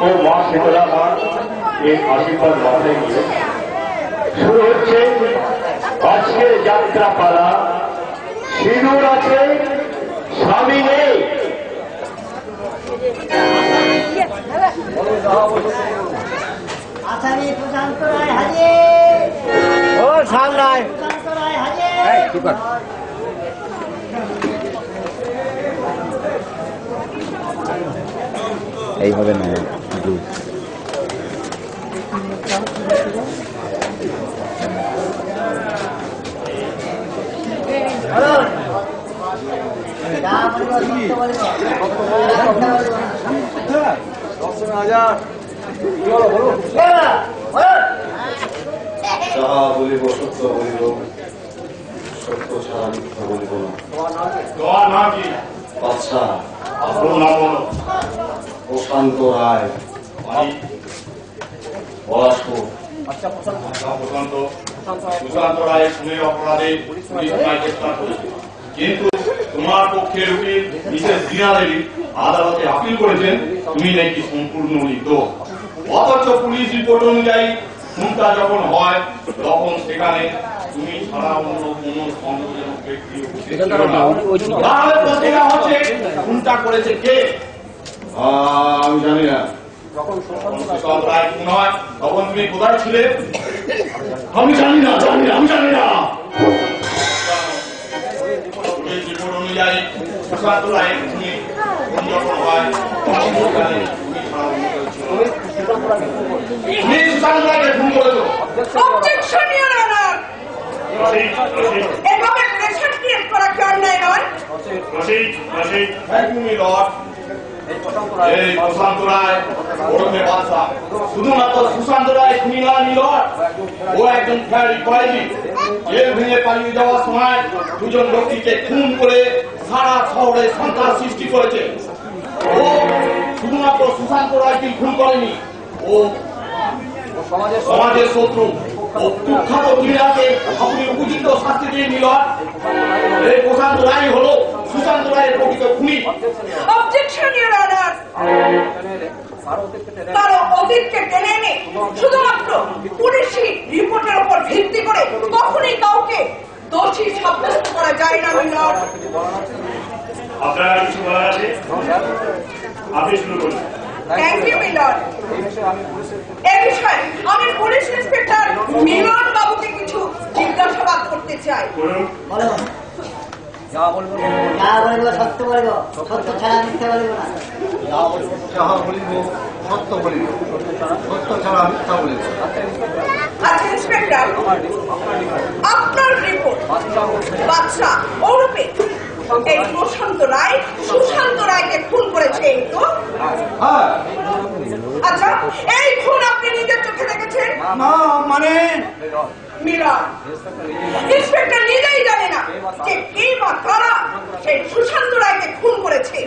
ও মা শীতলা মা এর আশীর্বাদ মাথায় নিয়ে শুরু হচ্ছে আজকের যাত্রা পালা। সিঁদুর আছে, স্বামী নেই। আসামি প্রশান্ত রায় হাজির। ও সামনে প্রশান্ত রায় হাজির। এইভাবে না যাহা বলিব সত্য বলিব, সত্য ছাড়া মিথ্যা বলিব না। বাদশা প্রশান্ত রায় পলাশপুর। সুশান্ত রায়ের খুনের অপরাধে পুলিশ গ্রেফতার করেছে, কিন্তু তোমার পক্ষের উকিল মিসেস দিনা দেবী আদালতে আপিল করেছেন তুমি নাকি সম্পূর্ণ নির্দোষ। অথচ পুলিশ রিপোর্ট অনুযায়ী খুনটা যখন হয় তখন সেখানে তুমি ছাড়া অন্য কোন সন্দেহজনক ব্যক্তি তাহলে প্রশ্নটা হচ্ছে খুনটা করেছে কে? আমি জানি না। যখন সুশান্ত রায় খুন হয় তখন তুমি কোথায় ছিলে? আমি জানি না, আমি জানি না। পুলিশ রিপোর্ট অনুযায়ী সুশান্ত রায়ের খুনি যখন হয় তখন সেখানে তুমি ছাড়া অন্য কেউ ছিল না। তুমি সুশান্ত রায়কে খুন করেছো। Objection your honour. এভাবে প্রেসার ক্রিয়েট করা কি অন্যায় নয়? Thank you my lord. এই প্রশান্ত রায় ওরফে বাদশা শুধুমাত্র সুশান্ত রায় খুনি নয় মি লর্ড, ও একজন ফেয়ারি কয়েদি। জেল ভেঙে পালিয়ে যাওয়ার সময় দুজন ব্যক্তিকে খুন করে সারা শহরে সন্ত্রাস সৃষ্টি করেছে। ও শুধুমাত্র সুশান্ত রায়কে খুন করেনি, ও সমাজের শত্রু। ও কুখ্যাত ক্রীড়াকে আপনি উপযুক্ত শাস্তি দিয়ে নিল। এই প্রশান্ত রায় হলো সুশান্ত রায়ের প্রকৃত খুনি। Objection your honour. কারো অতীতকে টেনে এনে শুধুমাত্র পুলিশি রিপোর্টের উপর ভিত্তি করে কখনই কাউকে দোষী সাব্যস্ত করা যায় না মি লর্ড। আপনারা কিছু বলার আছে? আপনি শুরু করুন। Thank you my lord. এই বিষয়ে আমি পুলিশ ইন্সপেক্টর মিলন বাবুকে কিছু জিজ্ঞাসাবাদ করতে চাই। বলো যা বলবো সত্য বলবো, সত্য ছাড়া মিথ্যা বলবো না। যাহা বলিব সত্য বলিব, সত্য ছাড়া মিথ্যা বলিব। আচ্ছা ইন্সপেক্টর, আপনার রিপোর্ট বাদশা ওরফে এই প্রশান্ত রায় সুশান্ত রায়কে খুন করেছে এই তো? হ্যাঁ। আচ্ছা, এই খুন আপনি নিজের চোখে দেখেছেন? না মানে মীরা, ইন্সপেক্টর নিজেই জানে না যে কে বা কারা সেই সুশান্ত রায়কে খুন করেছে।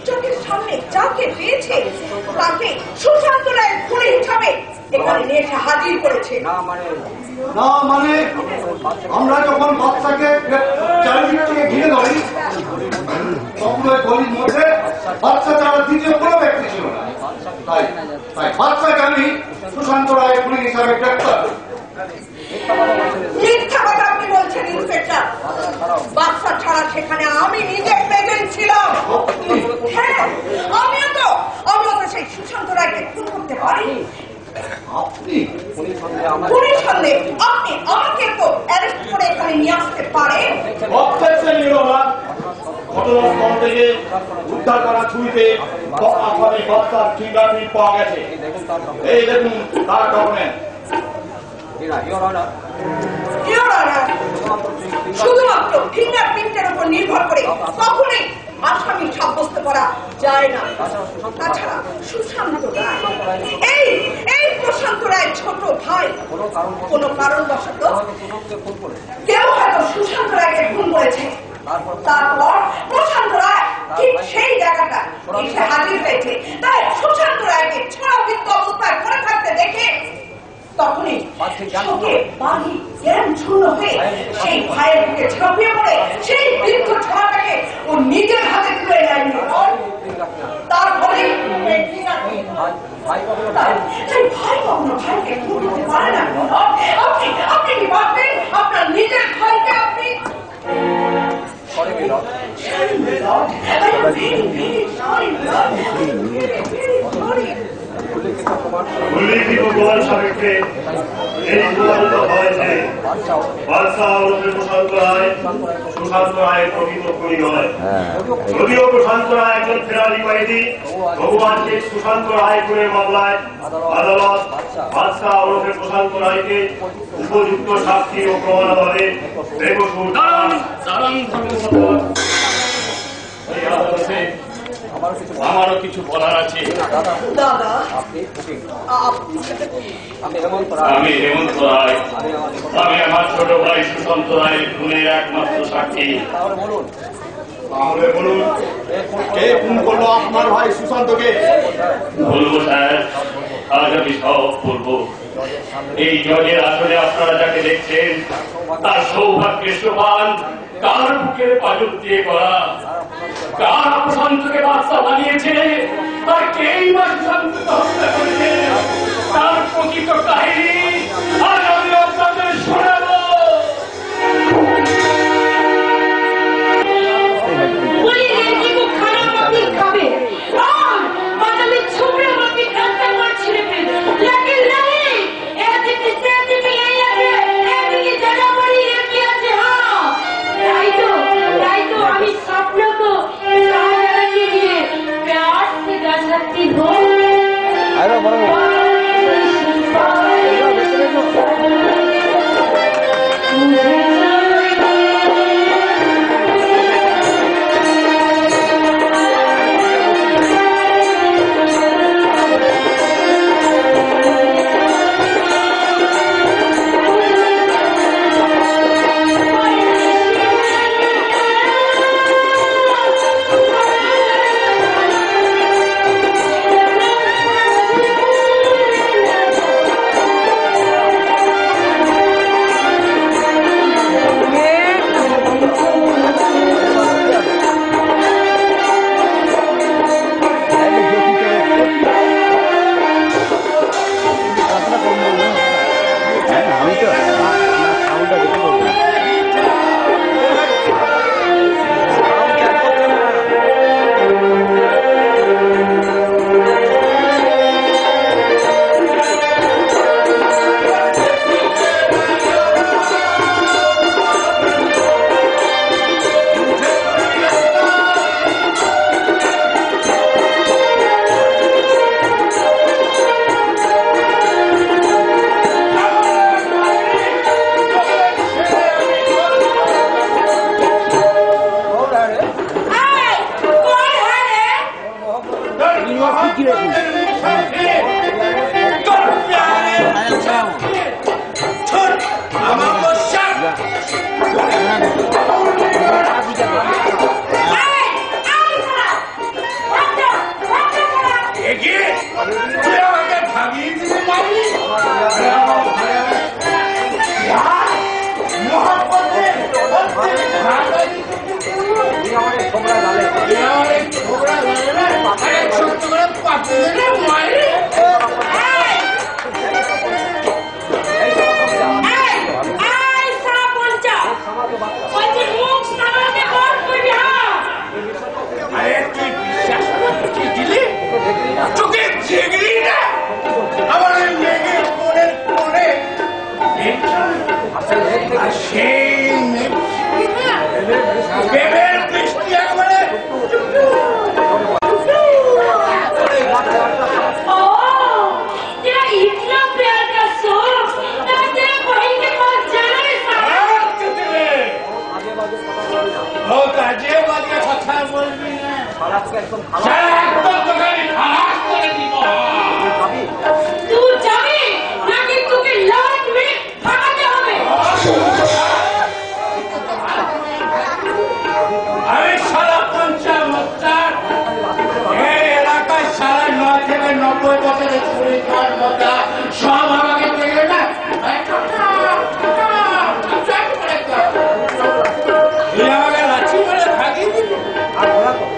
চোখের সামনে যাকে পেয়েছে তাকে সুশান্ত রায়ের খুনি হিসাবে এখানে নিয়ে এসে হাজির করেছে। না মানে আমরা যখন বাচ্চাকে চারিদিক থেকে ঘিরে ধরি তখন ওই গলির মধ্যে বাচ্চা ছাড়া দ্বিতীয় কোনো ব্যক্তি ছিল না। তাই বাচ্চাকে আমি সুশান্ত রায় খুনি হিসাবে গ্রেপ্তার। মিথ্যা কথা আপনি বলছেন ইন্সপেক্টর। বাচ্চা ছাড়া সেখানে আমি নিজে প্রেজেন্ট ছিলাম। হ্যাঁ, আমিও তো সেই সুশান্ত রায়কে খুন করতে পারি। আপনি খুনি সন্দেহে আপনি আমাকে তো অ্যারেস্ট করে এখানে নিয়ে আসতে পারেন। Objection your honour. ঘটনাস্থল থেকে উদ্ধার করা ছুরিতে আসামি বাদশার ফিঙ্গারপ্রিন্ট পাওয়া গেছে। এই দেখুন তার ডকুমেন্ট। শুধুমাত্র ফিঙ্গারপ্রিন্টের উপর নির্ভর করে কখনোই আসামি সাব্যস্ত করা যায় না। তাছাড়া সুশান্ত রায় এই প্রশান্ত রায়ের ছোট ভাই কোন কারণবশত কেউ হয়তো সুশান্ত রায়কে খুন করেছে। তারপর প্রশান্ত রায় ঠিক সেই জায়গাটা এসে হাজির হয়েছে। তাই সুশান্ত রায়কে ছড়াবিদ্ধ অবস্থায় পড়ে থাকতে দেখে তখনই জ্ঞান শূন্য হয়ে সেই ভাইয়ের দিকে ঝাঁপিয়ে পড়ে সেই বৃদ্ধ ছোড়াটাকে ও নিজের হাতে তুলে নেয়নি। তারপরে তাই ভাই কখনো ভাইকে খুন করতে পারে না। আপনি কি ভাববেন আপনার নিজের ভাইকে আপনি উল্লিখিত প্রমাণ সাপেক্ষে এই প্রমাণিত হয়েছে বাদশাহ ওরফে প্রশান্ত রায় প্রকৃত খুনি নয়। যদিও প্রশান্ত রায় একজন ফেরারি কয়েদি, ভগবান শেখ সুশান্ত রায় খুনের মামলায় আদালত বাদশাহ ওরফে প্রশান্ত রায়কে উপযুক্ত সাক্ষী ও প্রমাণাভাবে বেকসুর আমারও কিছু বলার আছে। দাদা আমি হেমন্ত রায়, আমি আমার ছোট ভাই সুশান্ত রায়ের খুনের একমাত্র সাক্ষী। তাহলে বলুন, কে খুন করলো আপনার ভাই সুশান্তকে? বলবো স্যার, আজ আমি সব বলবো। এই জজের আসলে আপনারা যাকে দেখছেন তার সৌভাগ্যের সোপান কার বুকের পাজর দিয়ে করা, কার প্রশান্তকে বাদশা বানিয়েছে, আর কেই বা সুশান্তকে হত্যা করেছে, তার প্রকৃত কাহিনী আজ আমি আপনাদের শোনাবো।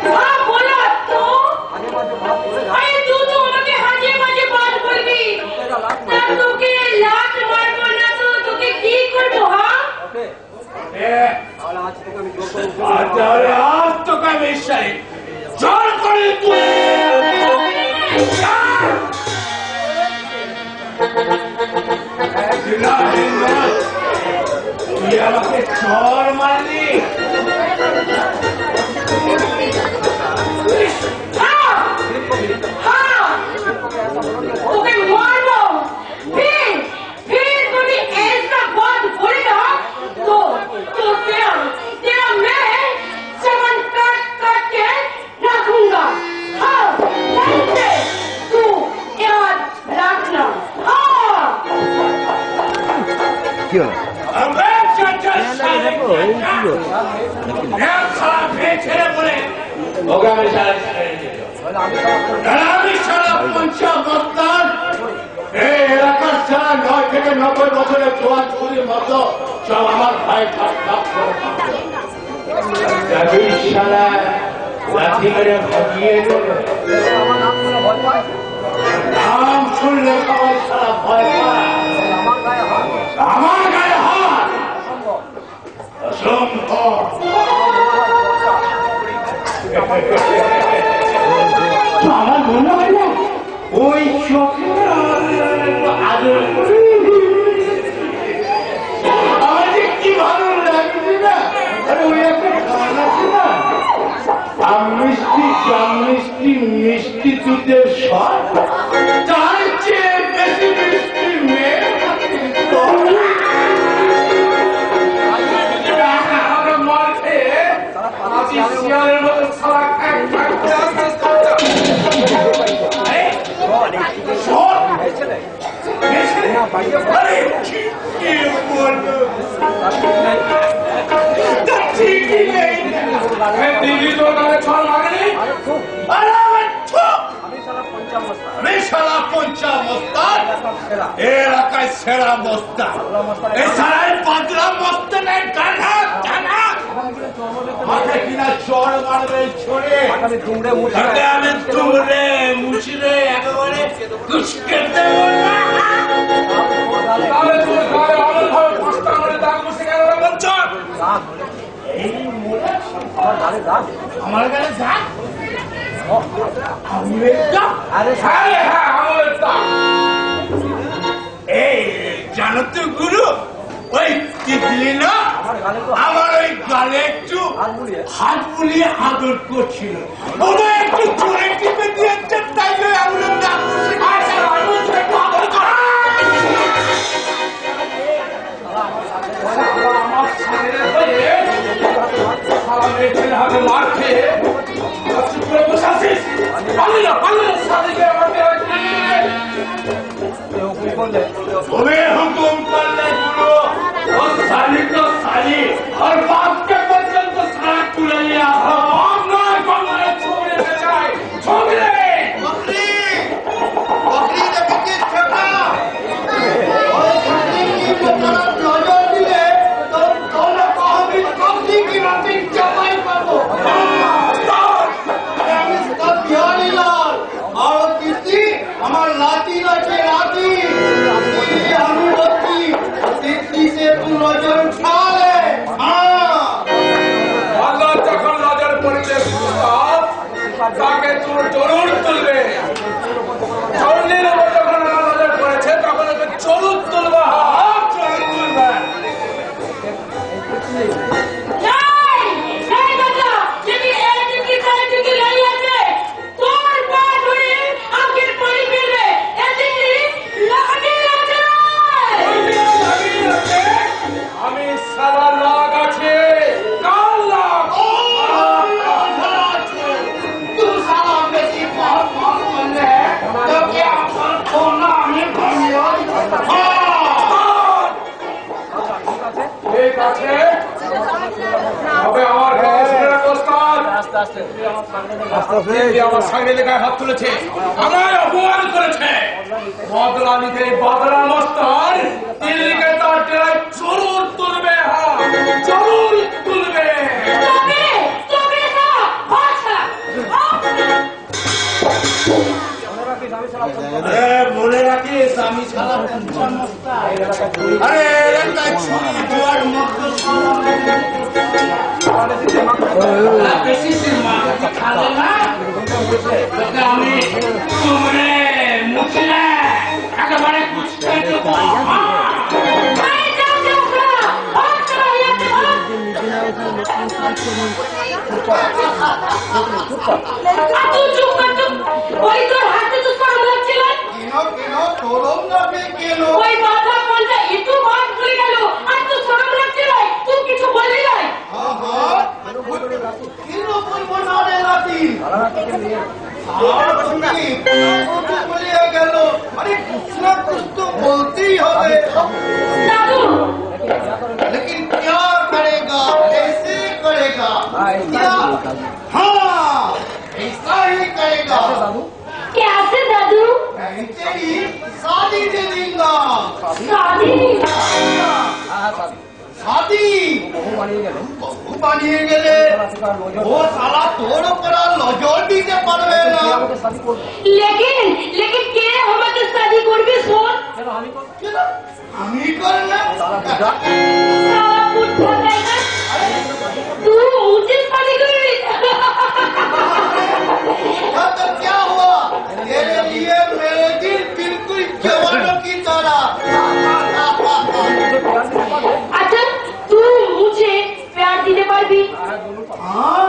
हाँ बोला तो, अरे तू तो उनके हाजे माजे তাহলে আজ তোকে আমি ঈশ্বরে জোর করে তুলে তুই আমাকে চর মারলি ওকে মারবো फिर तुझे ऐसा बात बोलेगा तो तेरा मैं चमन काट के रखूंगा। हाँ तू याद रखना। हाँ क्यों এলাকার ছাড়া 9 থেকে 90 বছরের জোয়ান চুরির মতো সব আমার ভাই নাম শুনলে সবাই সারা ভয় পায়। আমার গায়ে হাত অসম্ভব। আমার মনে হয় না ওই চোখে আদর করে আমার যে কি ভালো লাগছে না। আরে ওই একটা গান আছে না, মিষ্টি মিষ্টি দুধের স্বাদ তার চেয়ে বেশি মিষ্টি মেয়ে শিয়ালের মতো সারা দিদি তোর কাছে ছড় লাগেনি। আমি সারা পঞ্চা মস্তান এলাকায় সেরা মস্তান এছাড়াই পাতলা মস্তান টানা টানা মাথায় কিনা চড় মারবে ছড়ে আমি তুমড়ে মুছড়ে একেবারে কুচকে দেবো না। আমার গালে যাক এই জানো তো গুরু ওই তিতলি না আমার ওই গালে একটু হাত বুলিয়ে আদর করছিল, ওরা একটু জোরে টিপে দিয়েছে তাই আঙুলের দাগ আদর করা আমার ছেলে হয়ে হাতে মার খেয়ে বসে আছিস। तुम्हें हुकुम करने गुरु और साली तो साली और बाप के बच्चन को सारा तुले लिया छोड़ने से जाए छोड़ने बकरी ने बिके छोटा और बकरी की तरफ नजर दिए तो दोनों को हम इस बकरी की रोटी चपाई कर दो। इसका बिहारी लाल और किसी हमार लाती लाती लाती हमें बच्ची तितली से तू नजर उठा ले। আল্লাহ যখন নজর পড়লে তাকে তোর জরুর তুলবে। চন্ডীর উপর যখন আমার নজর পড়েছে তখন ওকে চরুর তুলবা চরুর তুলবে। আমি সারা লাগ আছে কাল লাগ तू साला बेटी बहुत बहुत बनने तो क्या सोना हमें ঠিক আছে তবে আমার কথা শুনে রাখো ওস্তাদ। আমার সামনে লেখায় হাত তুলেছে, আমায় অপমান করেছে, বদলা নিতে বদলা মস্তান দিল্লিকে তার ডেরায় জরুর তুলবে। হ্যাঁ জরুর তুলবে। বলে রাখিস আমি সারা পঞ্চান মস্তা। আরে এলাকায় ছড়ি জোয়ার মতো বেশি মাথা খালে না তোকে আমি তোমরে মুছলে একেবারে কুচকে দেবো ওই তোর হাতে তো সরম লাগছিল ওই মাথা বলতে একটু ভাগ ভুলে গেল আর তো সরম লাগছিল তুই কিছু বললি নাই बोलती হবে দাদু लेकिन क्या करेगा कैसे करेगा क्या हाँ ऐसा ही करेगा कैसे दादू मैं तेरी शादी दे दूंगा शादी शादी बहु বানিয়ে গেলে ও সালা তোর উপর নজর দিতে পারবে না लेकिन के আমাকে शादी করবে শোন আমি করলে साला पुट्ठा गायना तू मुझे शादी करबी तो क्या हुआ तेरे लिए मेरे दिल बिल्कुल जवानों की तरह अच्छा तू मुझे प्यार दिते पारबी हाँ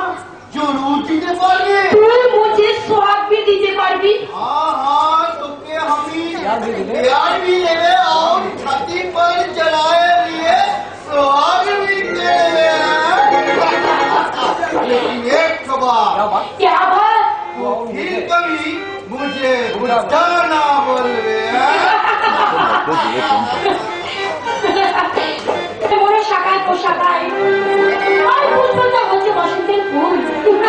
जरूर दीते पारबे तू मुझे स्वाद भी दिते पारबी हाँ तुमके हमी प्यार भी लेवे और छाती पर जलाए लिए सुहाग भी देवे एक बार क्या बात फिर कभी मुझे बुढ़ा ना बोलवे মোরা শাখায় পোশাকায় আর ফুলটা হচ্ছে বসন্তের ফুল তুমি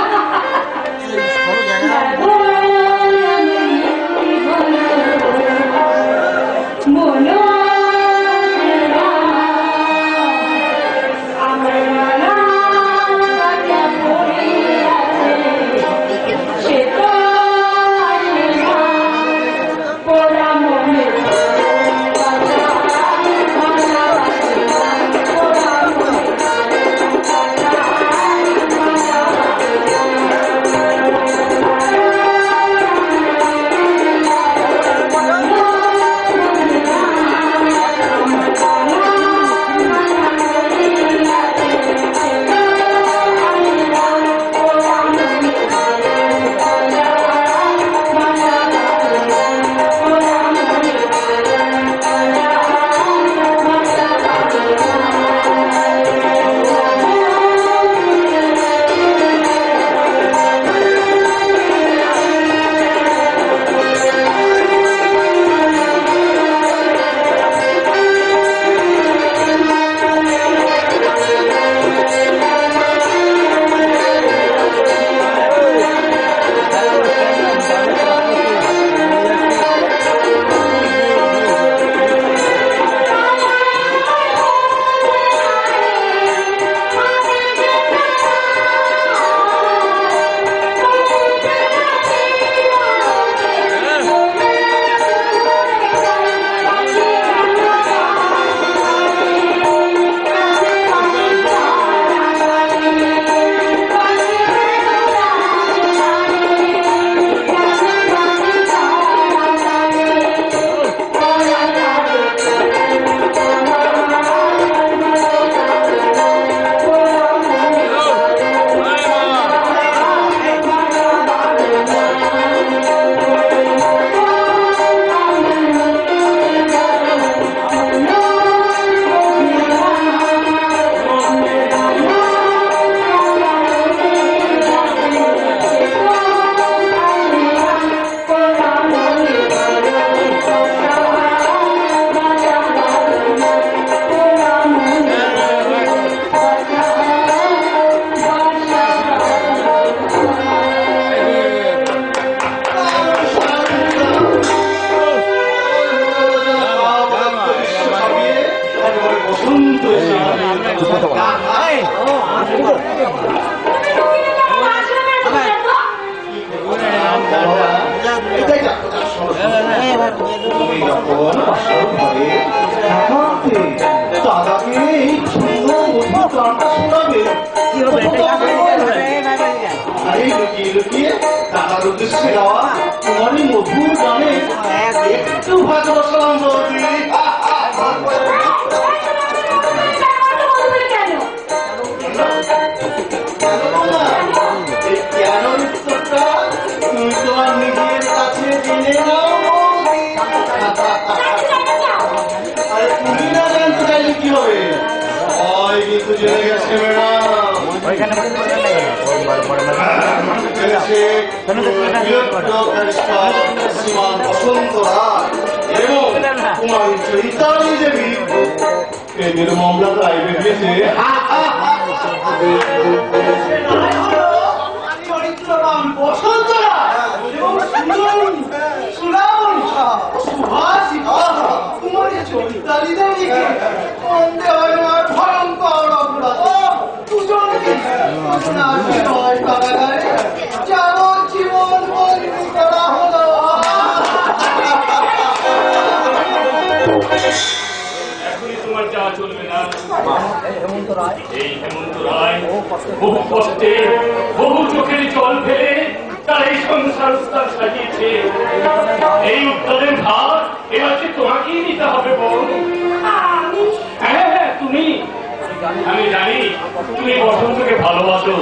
যখন আসল ঘরে দাদাকে এই সুন্দর মধুর গানটা শোনাবে। আরে লুকিয়ে লুকিয়ে দাদার উদ্দেশ্যে গাওয়া তোমার এই মধুর গানে একটু ভালোবাসলাম বৌদি। কেন উত্তরটা তুমি তোমার নিজের কাছে জেনে নাও বৌদি। আরে তুমি না জানতে চাইলে কি হবে, সবাই কিন্তু জেনে গেছে ম্যাডাম। শ্রীমান বসন্ত রায় এবং কুমারী চৈতালি দেবী এদের মামলা রায় বেরিয়েছে। চরিত্রবান বসন্ত রায় এবং সুভাষিতা কুমারী চৈতালি দেবীকে সন্দেহ হয় ভয়ঙ্কর অপরাধ। দুজনকে কারাগারে যাবজ্জীবন বন্দী করা হলো। এখনই তোমার যাওয়া চলবে না। এই হেমন্ত রায় বহু কষ্টে বহু চোখের জল ফেলে তার এই সংসার উদ্ধার সাজিয়েছে। এই উদ্ধারের ভার এবার তোমাকেই নিতে হবে বোন। হ্যাঁ তুমি, আমি জানি তুমি বসন্তকে ভালোবাসো,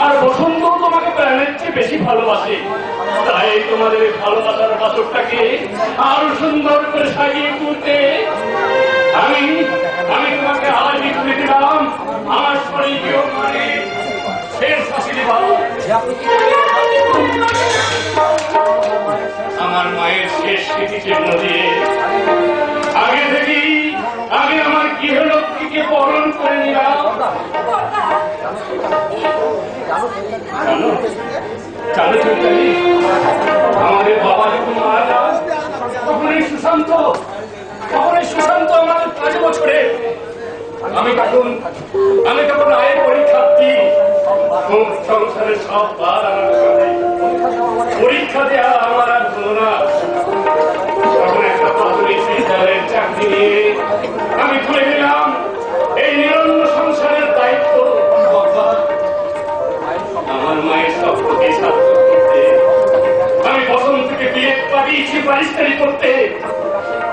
আর বসন্ত তোমাকে প্রাণের চেয়ে বেশি ভালোবাসে। তাই তোমাদের ভালোবাসার বাসরটাকে আরো সুন্দর করে সাজিয়ে তুলতে আমি তোমাকে আজই তুলে দিলাম আমার স্বর্গীয় মানে শেষ আশীর্বাদ। আমার মায়ের শেষ স্মৃতিচিহ্ন দিয়ে আগে থেকেই আমি আমার গৃহলক্ষ্মীকে বরণ করে নিলাম। আমাদের বাবা যখন মারা যান তখন এই সুশান্ত আমাদের 5 বছরে। আমি তখন আয়ের পরীক্ষার্থী। সংসারের সব বার পরীক্ষা দেওয়া আমার আর হলো না। তখন একটা প্রাথমিক বিদ্যালয়ের চাকরি নিয়ে আমি তুলে নিলাম এই নিরন্ন সংসারের দায়িত্ব। আমার মায়ের স্বপ্নকে সার্থক করতে আমি বসন্তকে বিয়ে পাঠিয়েছি বারিস্তারি করতে,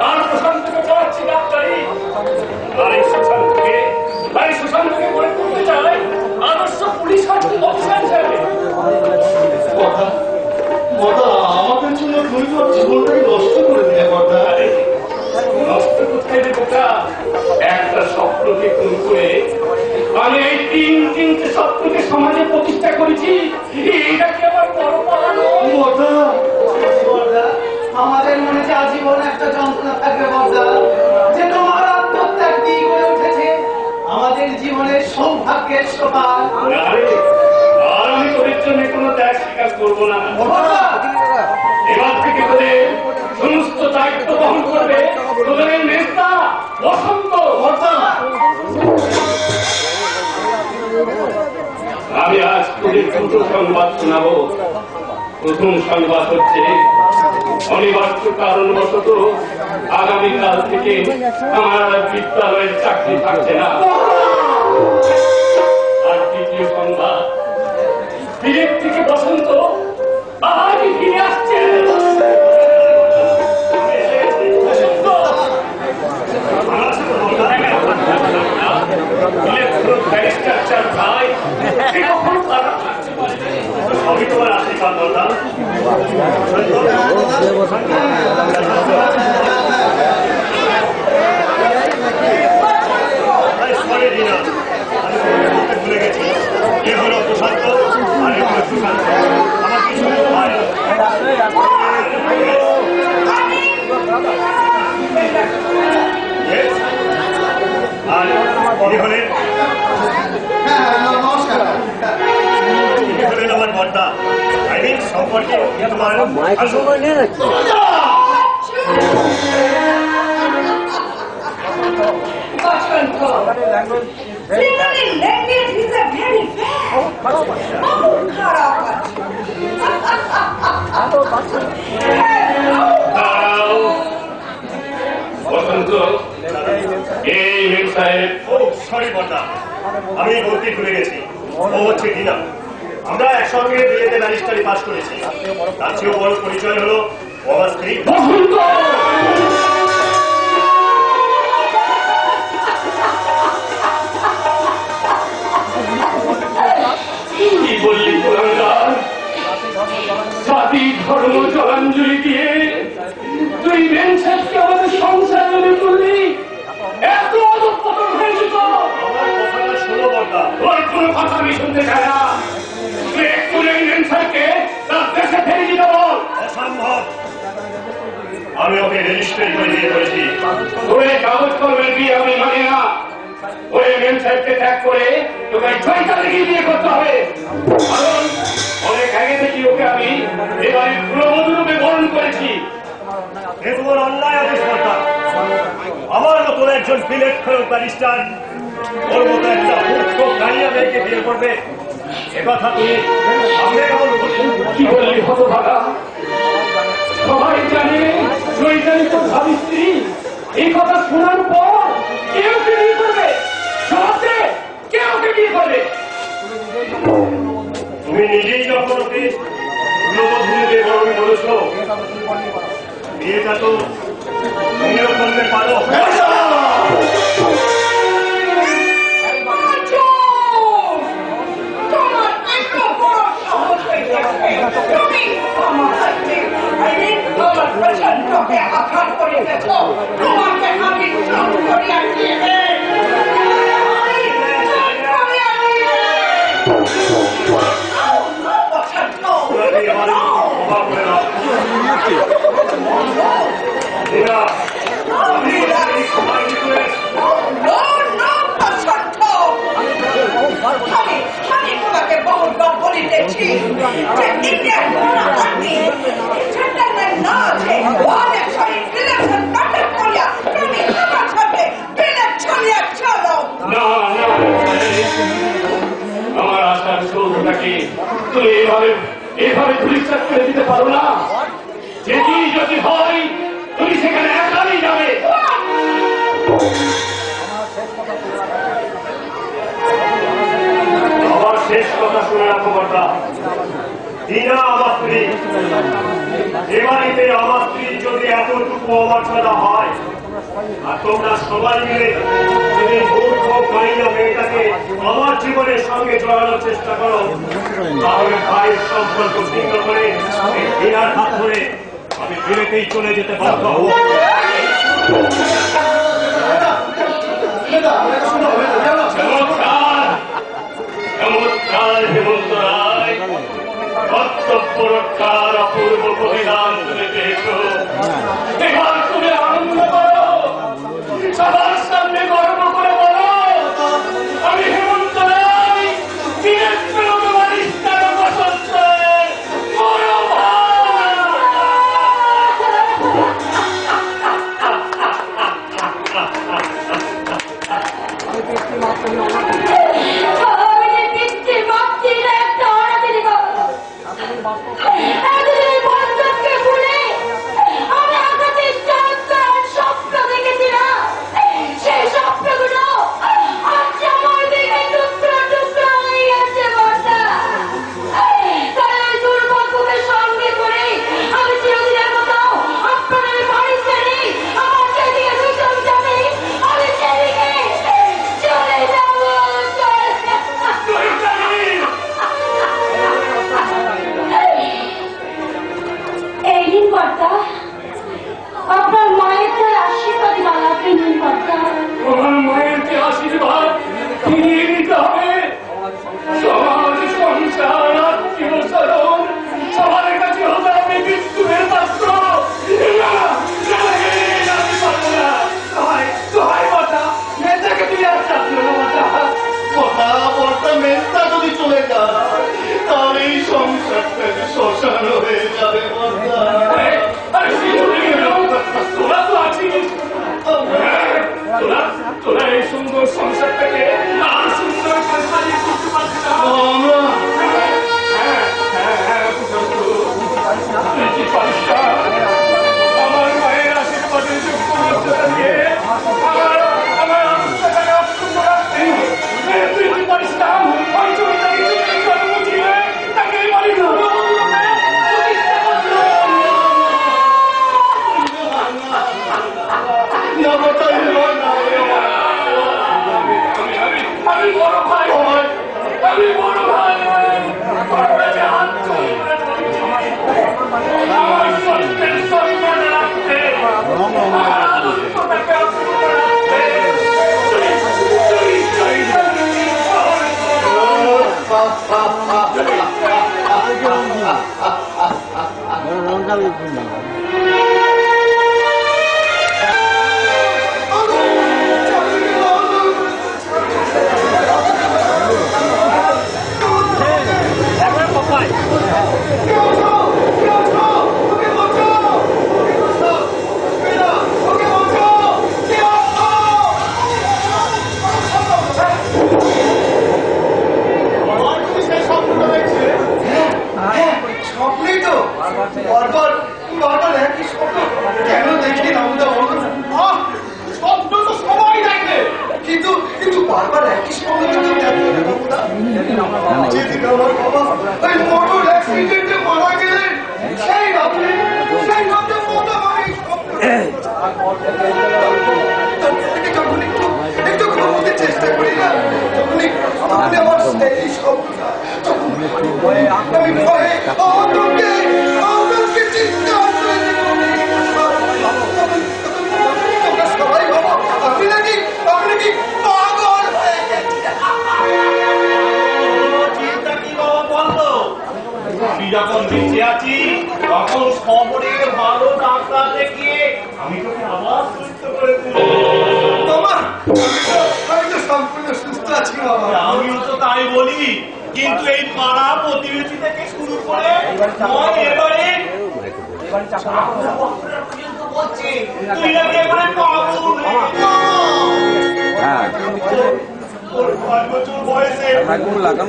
আর প্রশান্তকে পড়াচ্ছি ডাক্তারি। আর এই সুশান্তকে গড়ে তুলতে চাই আদর্শ পুলিশ অফিসার হিসাবে। আমাদের জন্য তুমি তোর জীবনটাকে নষ্ট করে দিলে কথা। নষ্ট করতে বোকা, একটা স্বপ্নকে খুন করে আমি এই 3 স্বপ্নকে সমাজে প্রতিষ্ঠা করেছি। এটা কি আবার বড় পালানো? আমাদের মনে যে আজীবন একটা যন্ত্রণা থাকবে বর্দা, যে তোমার আত্মত্যাগ দিয়ে গড়ে উঠেছে আমাদের জীবনের সৌভাগ্যের সোপান। আর আমি তোদের জন্য কোনো ত্যাগ স্বীকার করবো না। এবার থেকে তোদের সমস্ত দায়িত্ব বহন করবে তোদের নেতা বসন্ত। আমি আজ তোদের 2টো সংবাদ শোনাবো। প্রথম সংবাদ হচ্ছে অনিবার্য কারণবশত আগামীকাল থেকে আমার বিদ্যালয়ের চাকরি থাকছে না। আর দ্বিতীয় সংবাদ, বিলেত থেকে বসন্ত আজই ফিরে আসছে। ভাই কখনো খারাপ থাকতে পারে, সবই তোমার আশীর্বাদ দাদা। ভুলে গেছি এ হলো প্রশান্ত আর এ হলো সুশান্ত, আমার কিছু ভাই। আর ইনি হলেন আমার বর্দা। আই মিন সম্পর্কে তোমার বসন্ত এই হিংসা সরি বর্দা, আমি বলতে ভুলে গেছি, ও হচ্ছে টিনা। আমরা একসঙ্গে বিয়েতে ব্যারিস্টারি পাস করেছি। তার চেয়েও বড় পরিচয় হলো ও আমার স্ত্রী। কি বললি কুলাঙ্গার? জাতি ধর্ম জলাঞ্জলি দিয়ে তুই বেঞ্চকে আমাদের সংসার তৈরি করলি। এত অধঃপতন হয়েছে তো? আমার কথাটা শোনো বর্দা। তোর কোনো কথা আমি শুনতে চাই না। তুই এক্ষুনি বেঞ্চকে তার দেশে ফেলে দিতে বল। অসম্ভব। আমি ওকে রেজিস্ট্রি করে দিয়ে করেছি। তোর এই কাগজ কর্মের বিয়ে আমি মানি না। ওই মেম সাহেবকে ত্যাগ করে তোকে ছয়টা লেগে বিয়ে করতে হবে। কারণ অনেক আগে থেকে ওকে আমি এবারে পুরোবধূ রূপে বরণ করেছি। এ তোমার অন্যায় আদেশ বর্দা। আমার মতো একজন বিলেট খেলোয়াড় ব্যারিস্টার ওর মতো একটা মূর্খ গাড়িয়া মেয়েকে বিয়ে করবে, একথা তুমি সামনে কেমন বলছো? কি বললি হতভাগা? সবাই জানে চৈতালি তোর স্বামী স্ত্রী। এই কথা শোনার পর কেউ কে বিয়ে করবে? সমাজে কেউ কে বিয়ে করবে? তুমি নিজেই যখন ওকে পুরোবধূকে বরণ করেছো, বিয়েটা তো তুমিও করতে পারো। তোমার এত বড় সাহস হয়েছে, তুমি আমার হাতে আমার প্রচন্ডকে আঘাত করিতেছ। তোমাকে আমি সব করিয়া দিবে। ওনাকে এবার ক্ষমা করে দাও। টিনা, আমি এই সময় ভিতরে আমি তোমাকে বহুবার বলিতেছি যে ইন্ডিয়ান কোন আর্মি সেন্ট্রাল না আছে অনেক শরীর ইলেকশন কাটে করিয়া তুমি আমার সাথে বিলেট ছড়িয়ে চলো। না না, আমার আশার সৌধটাকে তুমি এভাবে ধুলিসাৎ করে দিতে পারো না। যেটি যদি হয় তুমি সেখানে একাই যাবে। আমার শেষ কথা শুনে রাখো বর্দা। টিনা আমার স্ত্রী। এ বাড়িতে আমার স্ত্রীর যদি এতটুকু অমর্যাদা হয়, আর তোমরা সবাই মিলে যদি মূর্খ গাইয়া মেয়েটাকে আমার জীবনের সঙ্গে জড়ানোর চেষ্টা করো, তাহলে ভাইয়ের সম্পর্ক ছিন্ন করে এই টিনার হাত ধরে আমি বিলেতেই চলে যেতে বাধ্য হব। চমৎকার চমৎকার হেমন্ত রায়, কর্তব্য রক্ষার অপূর্ব প্রতিদান তুমি পেয়েছ। এবার তুমি আনন্দ করো, সবার সামনে গর্ব করে বলো, আমি হেমন্ত রায় তোরা এই সুন্দর সংসারটাকে বারবার একই সমালোচনা যেদিকে আমার বাবা ওই মোটর অ্যাক্সিডেন্টে মারা গেলেন সেই রাতে মোটামুটি যখন একটু ঘুমোতে চেষ্টা করি না তখনই আমার সেই স্বপ্নটা আমি ভয়ে আতঙ্কে চিৎকার করে সবাই বাবা আপনি নাকি পাগল হয়ে গেছেন। চিন্তা কি বাবা বললো? আমি যখন বেঁচে আছি তখন শহরের ভালো ডাক্তার দেখিয়ে আমি তোকে আবার সুস্থ করে তুলব। আমি তো সম্পূর্ণ সুস্থ আছি বাবা। আমিও তো তাই বলি, কিন্তু এই পাড়া প্রতিবেশী থেকে শুরু করে এবারে বলছে তুই নাকি এবারে পাগল হয়ে ওর 5 বছর বয়সে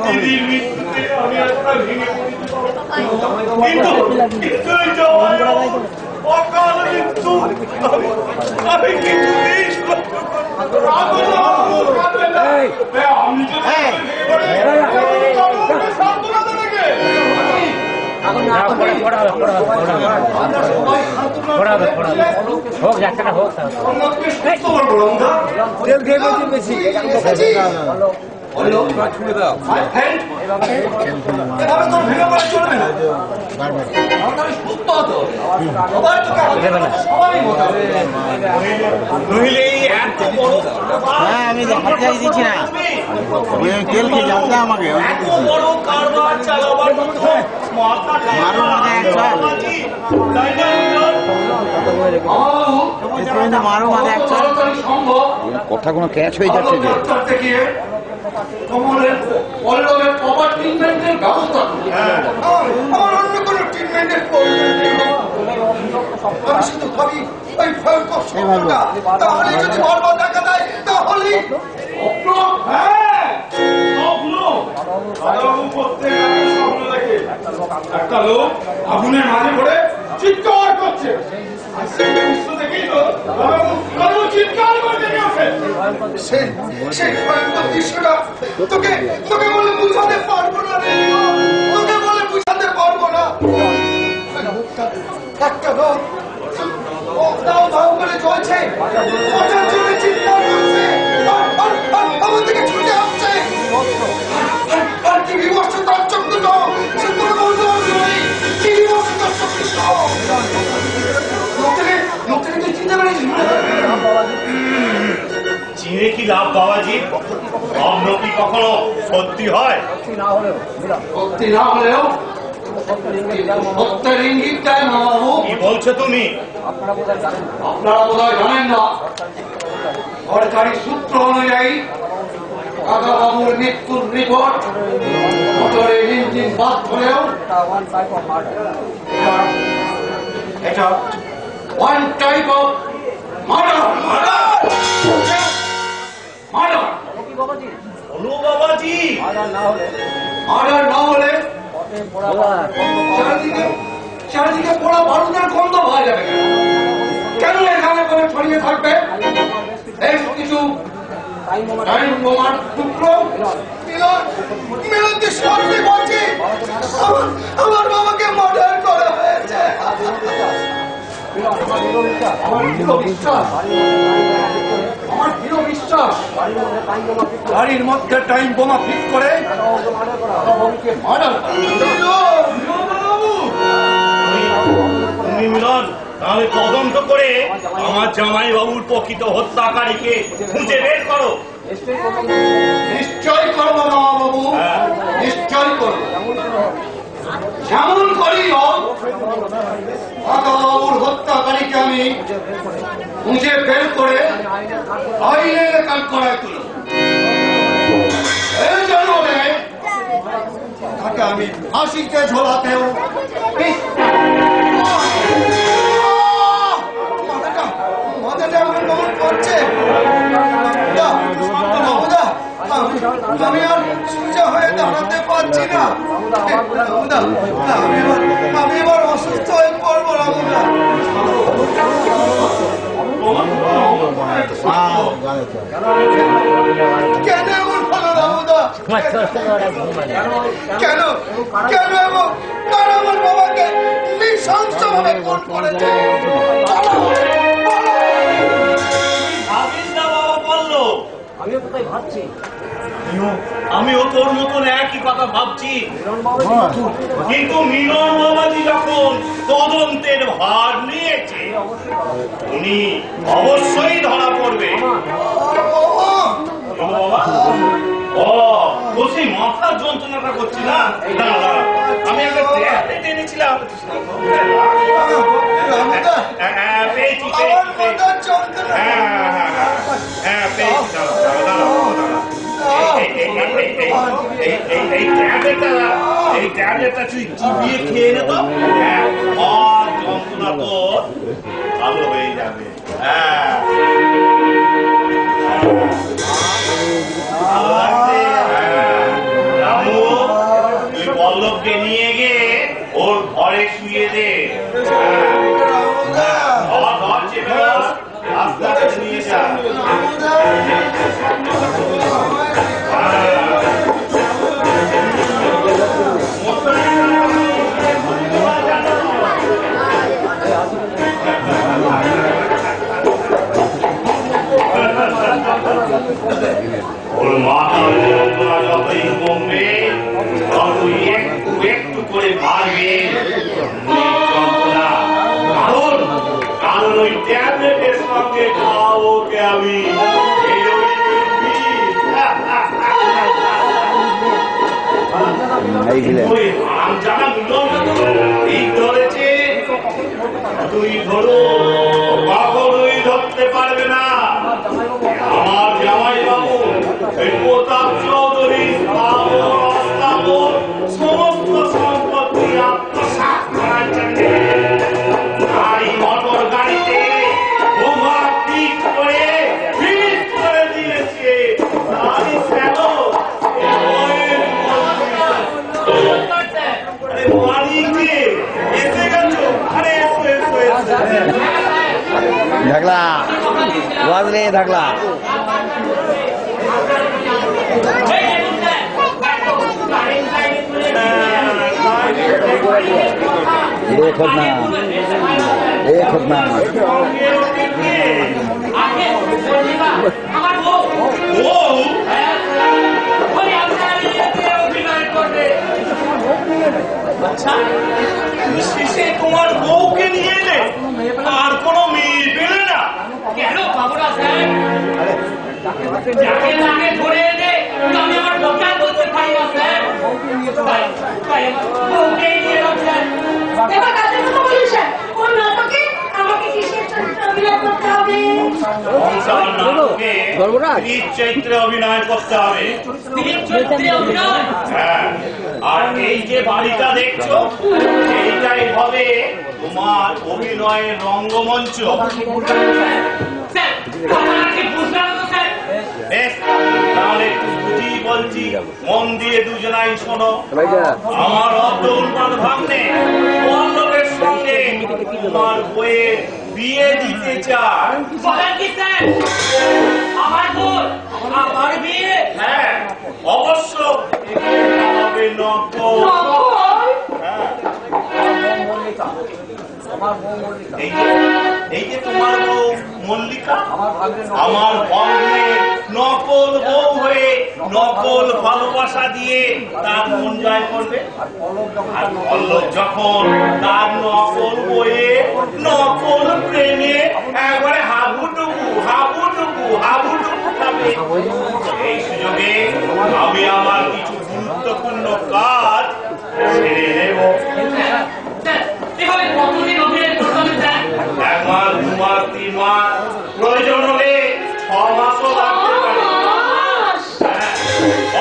দিদির মৃত্যুতে আমি একটা ভেঙে কিন্তু এই জওয়ান অকাল মৃত্যু আমি কিছুতেই আমি নইলে এত বড় আমি হাতে দিচ্ছি না তেল খেয়ে জানতে আমাকে এত বড় কারবার চালাবার মতো মাথাটা মারো মাথায় একটা তাই না মারো মাথায় একটা কথা কোনো ক্যাচ হয়ে যাচ্ছে যে কমলের পল্লবের প্রপার ট্রিটমেন্টের ব্যবস্থা আমার অন্য কোনো ট্রিটমেন্টের প্রয়োজন নেই। আমি শুধু ভাবি ওই ভয়ঙ্কর স্বপ্নটা তাহলে যদি বারবার দেখা দেয় তাহলে একটা লোক আগুনের মাঝে পড়ে চিৎকার করছে চিৎকার করতে সেই ভয়ঙ্কর দৃশ্যটা তোকে বলে বুঝাতে পারবো না রে, তোকে বলে বুঝাতে পারবো না। একটা লোক দাও দাও করে চলছে, মজার জন্য চিৎকার করছে, আমার দিকে ছুটে আসছে। আর কি বিমর্ষ তার চক্ষু সে কোনো বলতে পারছে না, কি বিমর্ষ তার চক্ষু লোকটাকে তুই চিনতে পারিস? চিনে কি লাভ বাবাজি? স্বপ্ন কি কখনো সত্যি হয়? সত্যি না হলেও সত্যের ইঙ্গিত দেয় না বাবু। কি বলছো তুমি? আপনারা বোধহয় জানেন না, সরকারি সূত্র অনুযায়ী কাকা বাবুর মৃত্যুর রিপোর্ট মোটরের ইঞ্জিন বাদ হলেও এটা one type of murder. Murder বলো বাবাজি। মার্ডার না হলে চারিদিকে পোড়া বারুদের গন্ধ পাওয়া যাবে কেন? এখানে করে ছড়িয়ে থাকবে বেশ কিছু টাইম বোমার টুকরো। মিলন সত্যি বলছি, আমার বাবাকে মার্ডার করা হয়েছে। আমার দৃঢ় বিশ্বাস গাড়ির মধ্যে টাইম বোমা ফিট করে মার্ডার। তুমি মিলন তাহলে তদন্ত করে আমার জামাই বাবুর প্রকৃত হত্যাকারীকে খুঁজে বের করো। নিশ্চয় করবো বাবু, নিশ্চয় করবো। যেমন করি হোক বাবুর হত্যাকারীকে আমি খুঁজে বের করে আইনের কাজ করায় তুলব। এই জন্য তাকে আমি ফাঁসিতে ঝোলাতেও মাথাটা আমার কেমন করছে। আমি আর সোজা হয়ে দাঁড়াতে পারছি না। আমি এবার অসুস্থ হয়ে পড়বো রামুদা। কেন কেন কেন এবং কারা আমার বাবাকে নৃশংসভাবে খুন করেছে? ভাবিস না বাবা বললো, আমিও তোর মতন একই কথা ভাবছি, কিন্তু মিলন বাবাজি যখন তদন্তের ভার নিয়েছে উনি অবশ্যই ধরা পড়বে। বাবা, ও তোর সেই মাথার যন্ত্রণাটা করছি না, আমি একটা ট্যাবলেট এনেছিলাম। পেয়েছি এই ট্যাবলেটটা তুই চিবিয়ে খেয়ে নে তো, আর যন্ত্রণা তোর ভালো হয়ে যাবে। তুই পল্লবকে নিয়ে গিয়ে ওর ঘরে শুয়ে দে, আস্তে আস্তে নিয়ে যা। ওর মাথার যন্ত্রণা যতই কমবে ততই একটু একটু করে বাড়বে যন্ত্রণা। কারণ ওই ট্যাবলেটের সঙ্গে খাওয়াবো ওকে আমি। ওই আমজানা মিলন ধরেছে, তুই ধরো কখনোই ধরতে পারবে না। আমার জামাই বাবু প্রতাপ চৌধুরী সমস্ত সম্পত্তি আত্মসাৎ করার জন্য গাড়ি মোটর গাড়িতে ওভারটেক করে ফিনিশ করে দিয়েছে। মালিককে এসে গেল। আরে ঢাকলা ওয়াজরে ঢাকলা শেষে তোমার বউকে নিয়ে এলে আর কোনো মেয়ে পেলে না কেন বাবুরা স্যার যাকে লাগে ধরে এনে আমি আমার দোকান করতে পারি না স্যার, তাই আমার বউকে নিয়ে এলাম স্যার। এবার কাজের কথা বলুন স্যার, কোন নাটকে আমাকে কিসের চরিত্রে অভিনয় করতে হবে? চরিত্রে অভিনয় করতে হবে। চরিত্রে অভিনয়? হ্যাঁ, আর এই যে বাড়িটা দেখছো এইটাই হবে তোমার অভিনয়ের রঙ্গমঞ্চ। স্যার আপনাকে বুঝলাম তো স্যার। বেশ, তাহলে বুঝি বলছি, মন দিয়ে দুজনাই শোনো। আমার অব্দুল ভাগ্নে পল্লবের সঙ্গে তোমার বইয়ের বিয়ে দিতে চায়। বলেন কি স্যার? আমার বোন আমার বিয়ে? হ্যাঁ, অবশ্য হবে নকল। এই যে তোমার বউ মল্লিকা আমার ভাগ্নে নকল বউ হয়ে নকল ভালোবাসা দিয়ে তার মন জয় করবে। আর পল্লব যখন তার নকল বইয়ে নকল প্রেমে একবারে হাবুডুবু হাবুডুবু হাবুডুবু খাবে। এই সুযোগে আমি আমার কিছু গুরুত্বপূর্ণ কাজ ছেড়ে নেব। এভাবে কতদিন অভিনয় করতে হবে স্যার? 1 মাস 2 মাস 3 মাস, প্রয়োজন হলে 6 মাসও লাগতে পারে।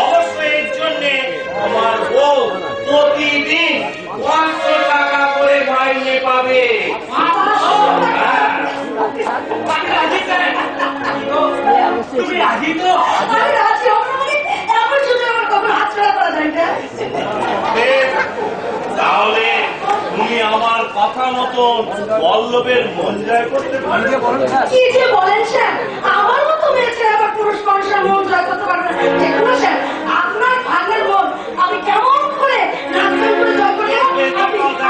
অবশ্যই এর জন্য আমার বউ প্রতিদিন 500 টাকা করে মাইনে পাবে। তুমি রাজি তো? রাজি হবো মানে এমন সুযোগ আমার কখনো হাতছাড়া করা যায় না। তাহলে তুমি আমার কথা মতন পল্লবের মন জয় করতে পারবে? কি যে বলেন স্যার, আমার মতো মেয়ে ছেলে আবার পুরুষ মানুষের মন জয় করতে পারবে না। দেখুন স্যার, আপনার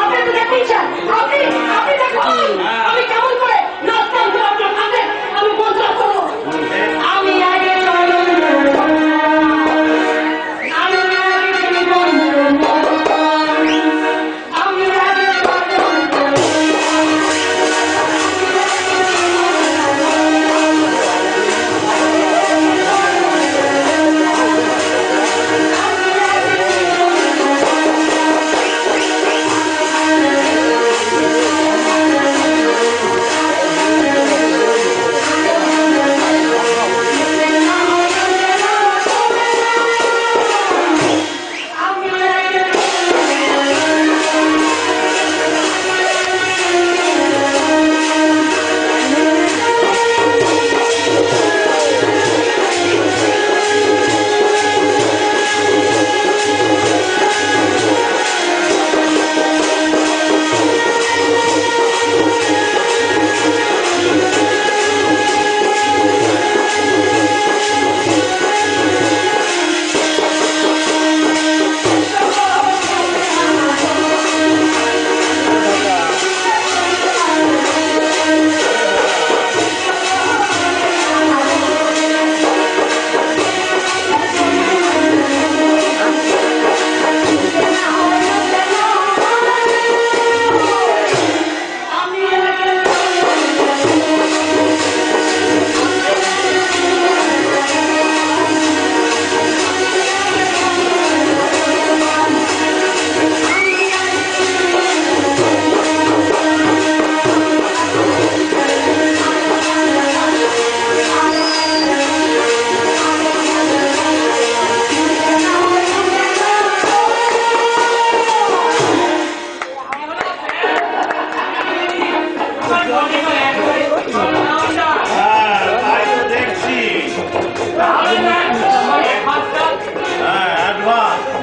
আপনি তো দেখেছেন, আপনি দেখুন আমি কেমন করে নাচতাম তো আপনার কাছে। আমি মন্ত্র করবো, আমি আগে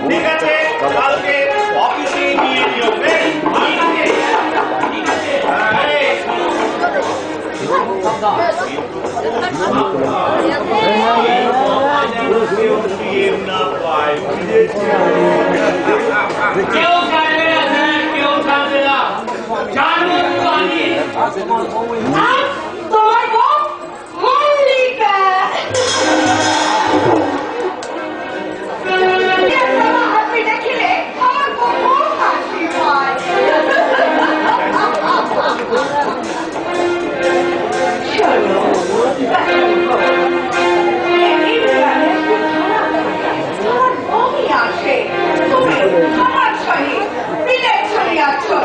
ঠিক আছে, কালকে অফিসে নিয়ে নিও। কেউ ছাড়বে না স্যার, কেউ ছাড়বে না। জানবো তো আমি। তোমার বউ মল্লিকা। হাসি দেখলে আমার বউ হাসি পায়। আসে তুমি আমার সঙ্গে বিলের ছড়ি আছো।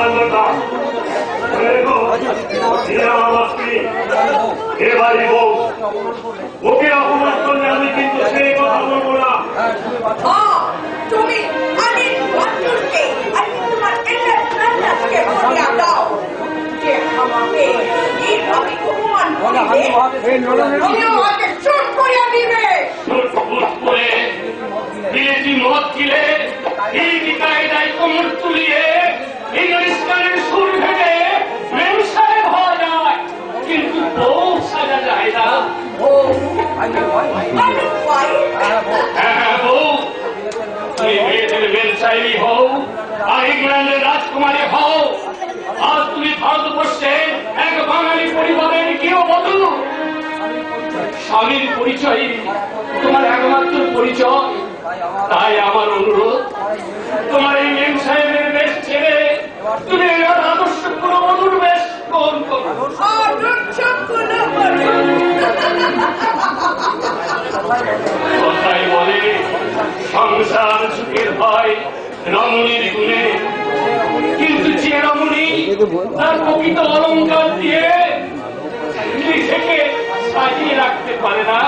প্রসন্নতা এবারে ওকে অপমান করলে আমি কিন্তু সেই কথা বলবো না। তুমি আমি অর্জুনকে আমি তোমার এলাকাকে বলিয়া দাও যে আমাকে এইভাবে অপমান করিবে তুমিও আমাকে চুপ করিয়া দিবে। চুপ করে বিলেতি মদ গিলে এই কায়দায় কোমর তুলিয়ে ইংলিশকারের সুর ভেঙে ব্যবসায় হওয়া যায়, কিন্তু বউ সাজা যায় না। হ্যাঁ বউ, তুমি মেয়েদের ব্যবসায়ী হও আর ইংল্যান্ডের রাজকুমারী হও, আজ তুমি ভারতবর্ষে এক বাঙালি পরিবারের গৃহবধূ। স্বামীর পরিচয় তোমার একমাত্র পরিচয়। তাই আমার অনুরোধ, তোমার এই মেম সাহেবের বেশ ছেড়ে তুমি আদর্শ কোনো মধুর বেশ গ্রহণ করো। কথাই বলে সংসার সুখের ভয় রমণীর গুণে, কিন্তু যে রমণী তার প্রকৃত অলঙ্কার দিয়ে নিজেকে সাজিয়ে রাখতে পারে না,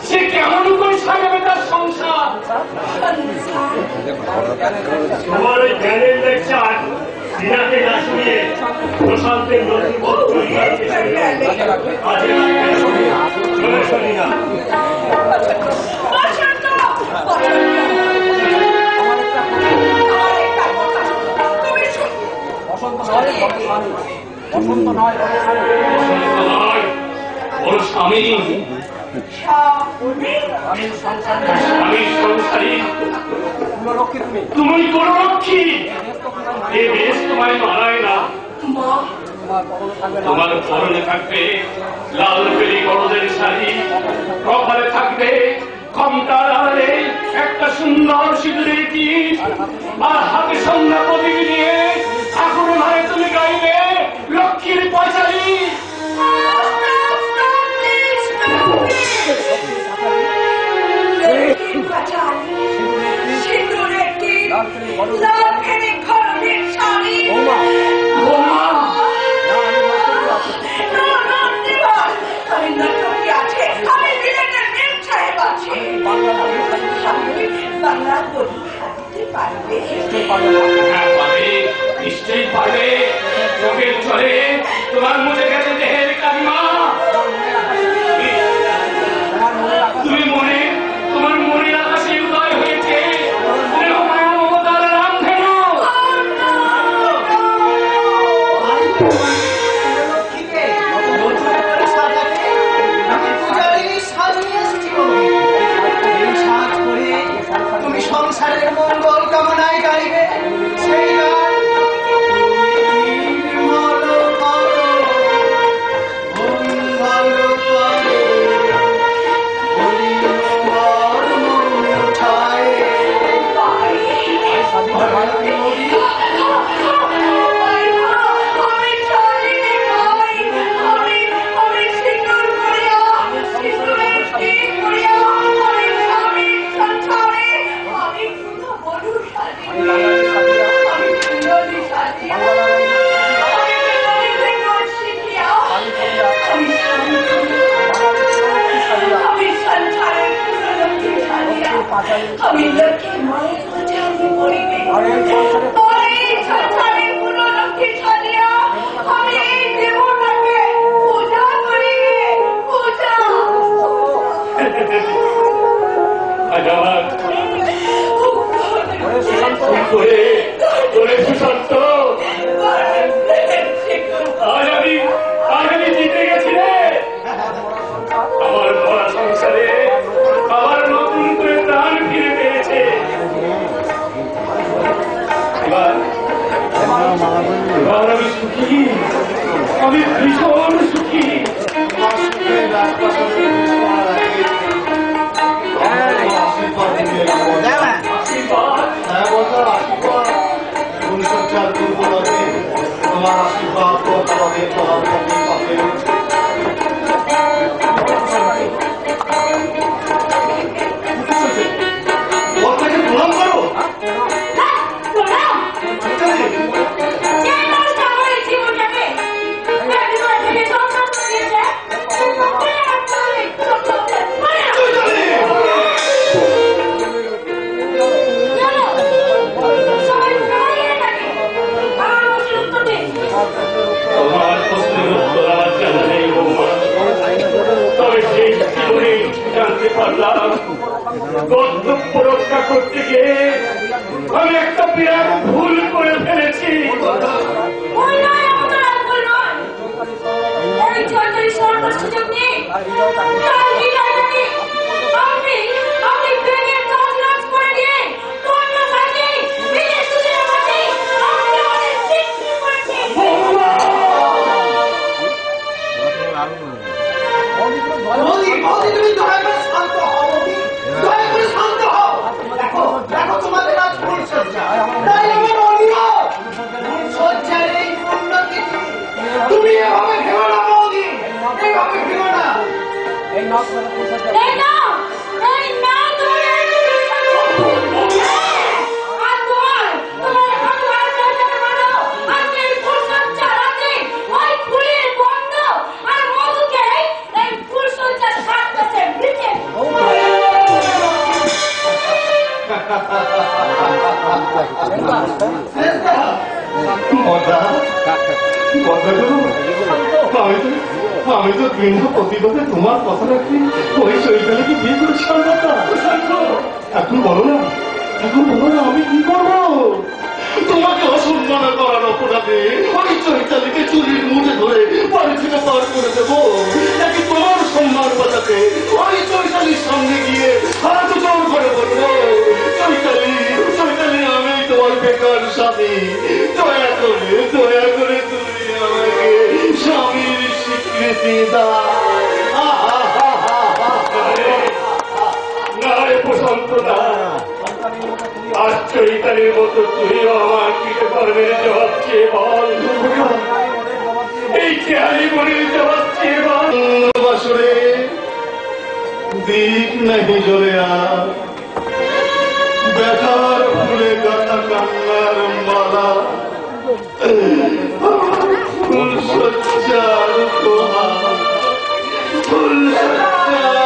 সে কেমন করে সাজাবে তার সংসার? তোমার ওই জ্ঞানের লেকচার দিনাকে না শুনিয়ে প্রশান্তের নথিপত্র শুনি না। ওর স্বামী আমি সংসারী, তুমি কোন রক্ষী, এ বেশ তোমায় মারায় না। তোমার পরনে থাকবে লাল বেলি গরদের শাড়ি, কপালে থাকবে ক্ষমতার আড়ালে একটা সুন্দর সিঁদুরের টিপ, আর হাতে সন্ধ্যা প্রদীপ নিয়ে ঠাকুর মারে তুমি গাইবে লক্ষ্মীর পয়সারি। নিশ্চয়ই পারবে, চোখের চলে তোমার মুখে গেছে দেহের কান্না। তুমি মনে তোমার মনের আকাশে উদয় হয়েছে মমতার রামধেনু। তুমি সংসারের মঙ্গল কামনায় গাইবে সেই গান। আমি লক্ষ্মী মায়ের কাছে আমি করিবে সংসারের পুরো লক্ষ্মী সাজিয়া আমি এই দেবতাকে পূজা করিবে। পূজা সুশান্ত, আজ আমি জিতে গেছি রে। আমার ভরা সংসারে আবার নতুন করে প্রাণ ফিরে পেয়েছে। এবার আমি সুখী, আমি ভীষণ সুখী। তোমার আশীর্বাদ প্রণাম করো। জানতে পারলাম কর্তব্য রক্ষা করতে গিয়ে আমি একটা বিরাট ভুল করে ফেলেছি। ওই নয়, আমার ভুল নয়। ওই চৌধুরী সরকার সুযোগ নিয়ে তার হৃদয়টাকে আপনি ভেঙে তছনছ করে দিয়ে পণ্য খাইয়ে বিদেশ সুযোগের মাঝে আপনি আমাদের সৃষ্টি করেছেন। বৌদি, বৌদি, তুমি দয়া করে শান্ত হও বৌদি, দয়া করে শান্ত হও। দেখো দেখো তোমাদের আজ ফুলসজ্জা, তাই আমার অনুরোধ ফুলসজ্জার এই পূর্ণতিথি তুমি এভাবে ভেঙো না বৌদি, এইভাবে ভেঙো না। এই নাও তোমার আর তোমার ভগবান সরকার মানো আজকে এই ফুলসজ্জার রাতে ওই ফুলের গন্ধ আর মধুকে এই ফুলসজ্জার সাজতেছে দিতে। আমি তো বিন্দু প্রতিবাদে তোমার কথা রাখি ওই চৈতালিকে বিয়ে করেছিলাম না। এখন বলো না, এখন বলো না আমি কি করবো? তোমাকে অসম্মান করার অপরাধে ওই চৈতালিকে চুরির মুঠে ধরে বাড়ি থেকে পার করে দেবো নাকি তোমার সম্মান বাঁচাতে ওই চৈতালির সামনে গিয়ে হাত জোর করে বলবো, চৈতালি চৈতালি আমি তোমার বেকার স্বামী, দয়া করে তুমি আমাকে স্বামীর স্বীকৃতি দাও। না রে প্রশান্ত দা, আজ চৈতালির মতো তুইও আমার পিঠে কর্মের জবাব চেয়ে বল, এই চেহারি মনের জবাব চেয়ে বল। বাসরে দিক নাহি জ্বলে আর ব্যথার ফুলে গাথা কান্নার মালা, ফুল সজ্জার উপহার, ফুল সজ্জার